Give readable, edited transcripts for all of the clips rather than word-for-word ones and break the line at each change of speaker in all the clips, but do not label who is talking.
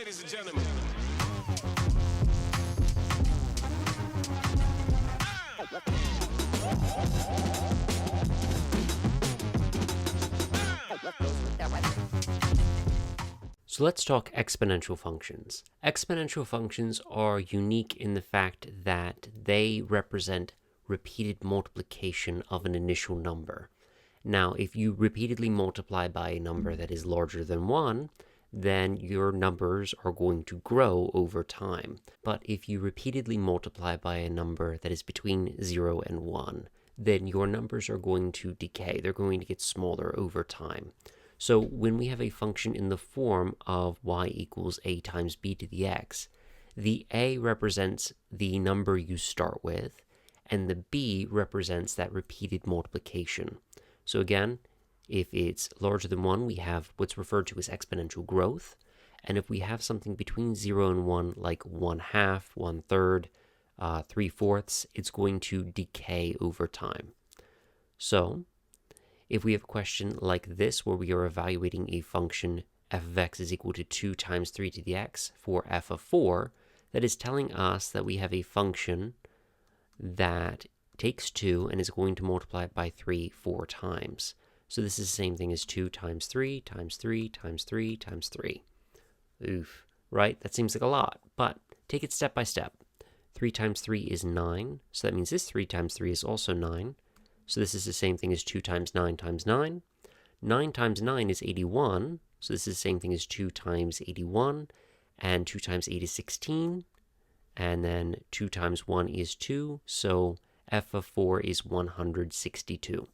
ladies and gentlemen.
So let's talk exponential functions. Exponential functions are unique in the fact that they represent repeated multiplication of an initial number. Now, if you repeatedly multiply by a number that is larger than 1, then your numbers are going to grow over time. But if you repeatedly multiply by a number that is between 0 and 1, then your numbers are going to decay. They're going to get smaller over time. So when we have a function in the form of y equals a times b to the x, the a represents the number you start with, and the b represents that repeated multiplication. So again, if it's larger than 1, we have what's referred to as exponential growth. And if we have something between 0 and 1, like 1/2, 1/3, 3/4, it's going to decay over time. So if we have a question like this, where we are evaluating a function f of x is equal to 2 times 3 to the x for f of 4, that is telling us that we have a function that takes 2 and is going to multiply it by 3 4 times. So this is the same thing as 2 times 3 times 3 times 3 times 3. Oof, right? That seems like a lot, but take it step by step. 3 times 3 is 9, so that means this 3 times 3 is also 9. So this is the same thing as 2 times 9 times 9. 9 times 9 is 81, so this is the same thing as 2 times 81, and 2 times 8 is 16, and then 2 times 1 is 2, so f of 4 is 162.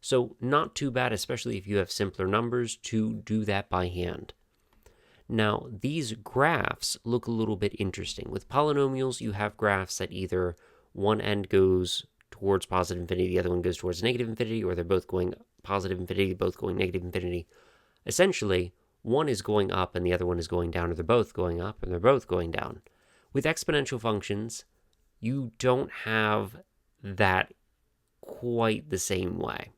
So not too bad, especially if you have simpler numbers, to do that by hand. Now, these graphs look a little bit interesting. With polynomials, you have graphs that either one end goes towards positive infinity, the other one goes towards negative infinity, or they're both going positive infinity, both going negative infinity. Essentially, one is going up and the other one is going down, or they're both going up and they're both going down. With exponential functions, you don't have that quite the same way.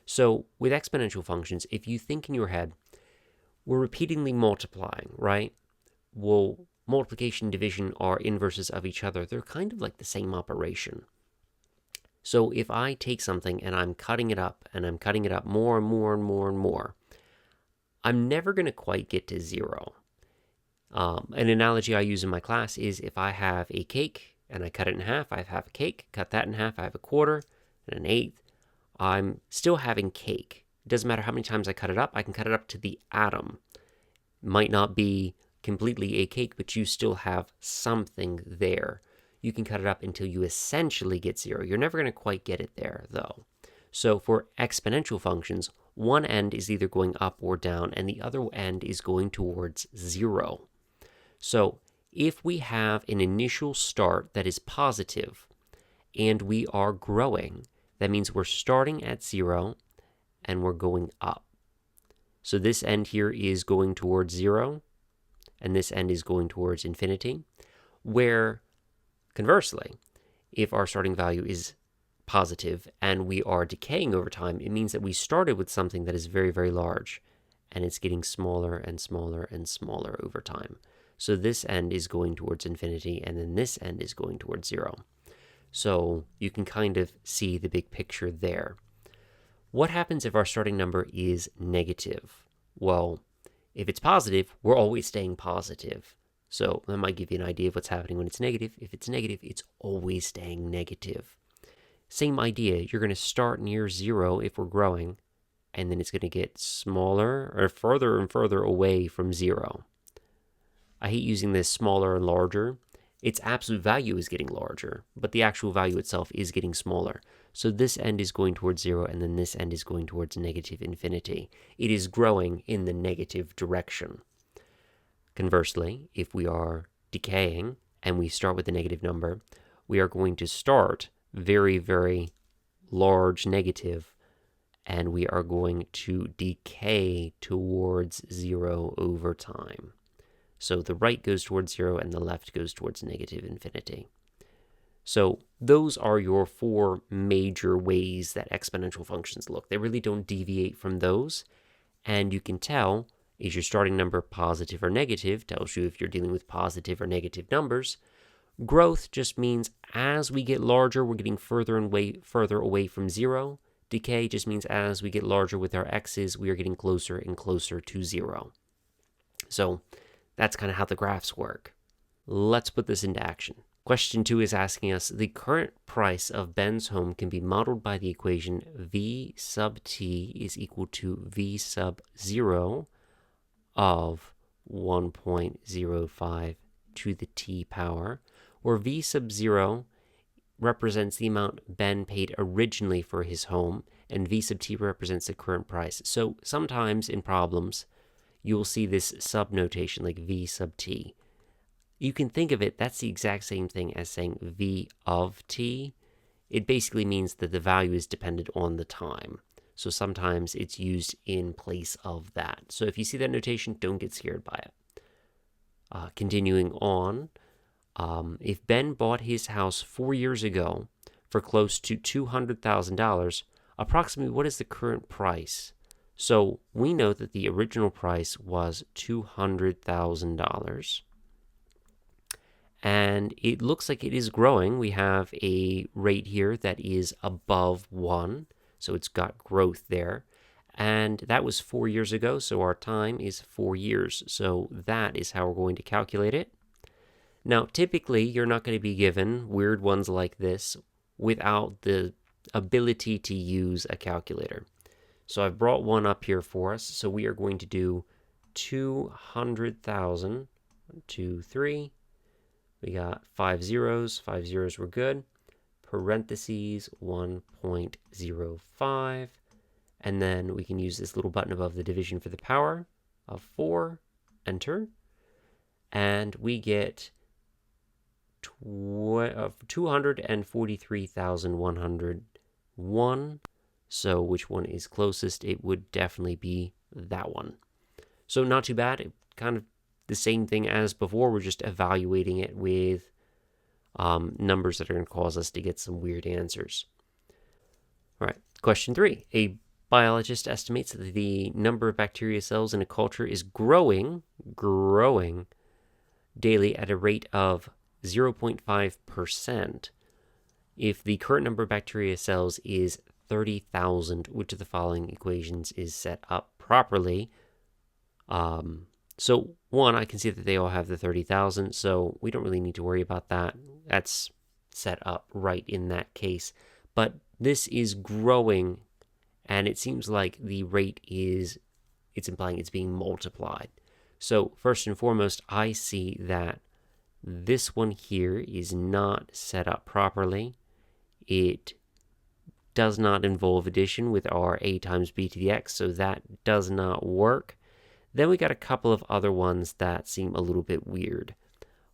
So with exponential functions, if you think in your head, we're repeatedly multiplying, right? Well, multiplication and division are inverses of each other. They're kind of like the same operation. So if I take something and I'm cutting it up, and I'm cutting it up more and more and more and more, I'm never going to quite get to 0. An analogy I use in my class is if I have a cake and I cut it in half, I have a cake. Cut that in half, I have a quarter and an eighth. I'm still having cake. It doesn't matter how many times I cut it up. I can cut it up to the atom. It might not be completely a cake, but you still have something there. You can cut it up until you essentially get 0. You're never going to quite get it there, though. So for exponential functions, one end is either going up or down, and the other end is going towards 0. So if we have an initial start that is positive, and we are growing, that means we're starting at 0, and we're going up. So this end here is going towards 0, and this end is going towards infinity, where conversely, if our starting value is positive and we are decaying over time, it means that we started with something that is very, very large, and it's getting smaller and smaller and smaller over time. So this end is going towards infinity, and then this end is going towards 0. So you can kind of see the big picture there. What happens if our starting number is negative? Well, if it's positive, we're always staying positive. So that might give you an idea of what's happening when it's negative. If it's negative, it's always staying negative. Same idea, you're going to start near 0 if we're growing, and then it's going to get smaller or further and further away from 0. I hate using this smaller and larger. Its absolute value is getting larger, but the actual value itself is getting smaller. So this end is going towards 0, and then this end is going towards negative infinity. It is growing in the negative direction. Conversely, if we are decaying and we start with a negative number, we are going to start very, very large negative, and we are going to decay towards 0 over time. So the right goes towards 0 and the left goes towards negative infinity. So those are your 4 major ways that exponential functions look. They really don't deviate from those, and you can tell Is your starting number positive or negative? Tells you if you're dealing with positive or negative numbers. Growth just means as we get larger, we're getting further away from 0. Decay just means as we get larger with our x's, we are getting closer and closer to 0. So that's kind of how the graphs work. Let's put this into action. Question 2 is asking us, the current price of Ben's home can be modeled by the equation V sub t is equal to V sub 0 of 1.05 to the t power, where V sub 0 represents the amount Ben paid originally for his home, and V sub t represents the current price. So sometimes in problems, you will see this sub notation like V sub t. You can think of it, that's the exact same thing as saying V of t. It basically means that the value is dependent on the time. So sometimes it's used in place of that. So if you see that notation, don't get scared by it. Continuing on, if Ben bought his house 4 years ago for close to $200,000, approximately what is the current price? So we know that the original price was $200,000. And it looks like it is growing. We have a rate here that is above 1, so it's got growth there. And that was 4 years ago, so our time is 4 years. So that is how we're going to calculate it. Now, typically, you're not going to be given weird ones like this without the ability to use a calculator. So I've brought one up here for us. So we are going to do 200,000, 1, 2, 3. We got 5 zeros. 5 zeros were good. Parentheses 1.05. And then we can use this little button above the division for the power of 4. Enter. And we get 243,101. So which one is closest? It would definitely be that one. So not too bad. It kind of the same thing as before. We're just evaluating it with numbers that are going to cause us to get some weird answers. All right, question 3. A biologist estimates that the number of bacteria cells in a culture is growing daily at a rate of 0.5%. If the current number of bacteria cells is 30,000, which of the following equations is set up properly? So one, I can see that they all have the 30,000, so we don't really need to worry about that. That's set up right in that case. But this is growing, and it seems like the rate it's implying it's being multiplied. So first and foremost, I see that this one here is not set up properly. It does not involve addition with our a times b to the x, so that does not work. Then we got a couple of other ones that seem a little bit weird.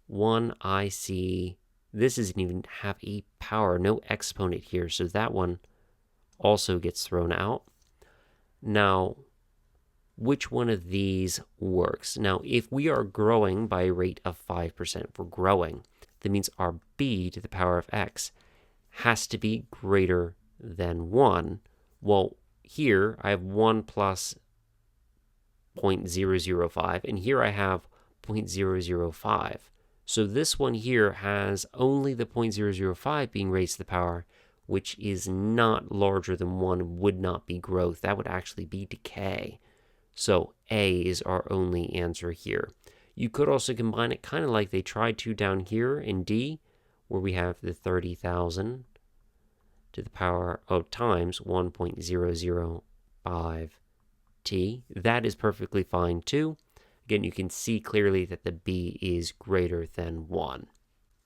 One, I see this doesn't even have a power, no exponent here, so that one also gets thrown out. Now, which one of these works? Now, if we are growing by a rate of 5%, if we're growing, that means our b to the power of x has to be greater than 1. Well, here I have 1 plus 0.005, and here I have 0.005. So this one here has only the 0.005 being raised to the power, which is not larger than 1, would not be growth. That would actually be decay. So A is our only answer here. You could also combine it kind of like they tried to down here in D, where we have the 30,000 to the power of times 1.005 t. That is perfectly fine too. Again, you can see clearly that the b is greater than 1.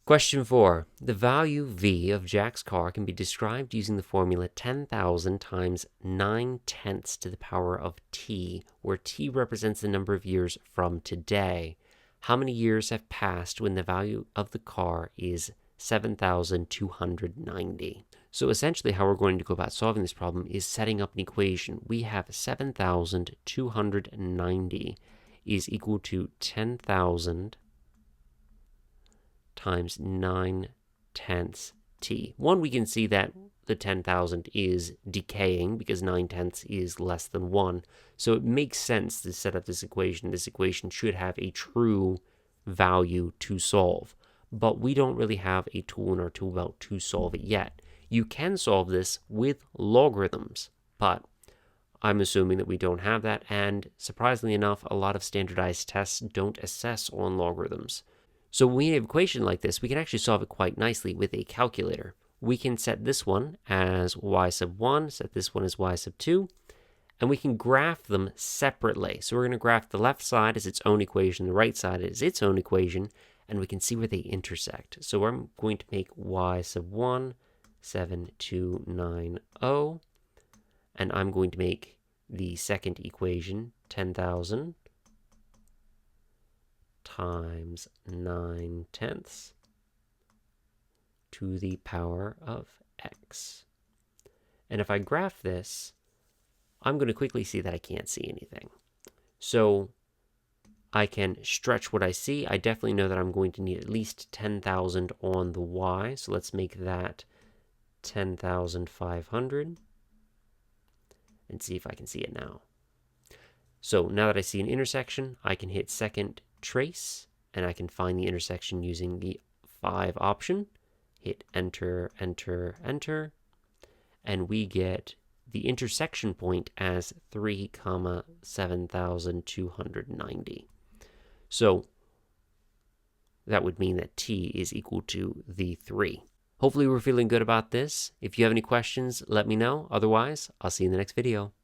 Question 4. The value v of Jack's car can be described using the formula 10,000 times 9/10 to the power of t, where t represents the number of years from today. How many years have passed when the value of the car is 7,290? So essentially how we're going to go about solving this problem is setting up an equation. We have 7,290 is equal to 10,000 times 9/10 t. One, we can see that the 10,000 is decaying because 9/10 is less than 1. So it makes sense to set up this equation. This equation should have a true value to solve. But we don't really have a tool in our tool belt to solve it yet. You can solve this with logarithms, but I'm assuming that we don't have that, and surprisingly enough, a lot of standardized tests don't assess on logarithms. So when we have an equation like this, we can actually solve it quite nicely with a calculator. We can set this one as y sub 1, set this one as y sub 2, and we can graph them separately. So we're going to graph the left side as its own equation, the right side as its own equation, and we can see where they intersect. So I'm going to make y sub 1, 7290, and I'm going to make the second equation 10,000 times 9/10 to the power of x. And if I graph this, I'm going to quickly see that I can't see anything. So I can stretch what I see. I definitely know that I'm going to need at least 10,000 on the y. So let's make that 10,500 and see if I can see it now. So now that I see an intersection, I can hit second trace and I can find the intersection using the 5 option. Hit enter, enter, enter, and we get the intersection point as 3, 7,290. So that would mean that t is equal to the 3. Hopefully we're feeling good about this. If you have any questions, let me know. Otherwise, I'll see you in the next video.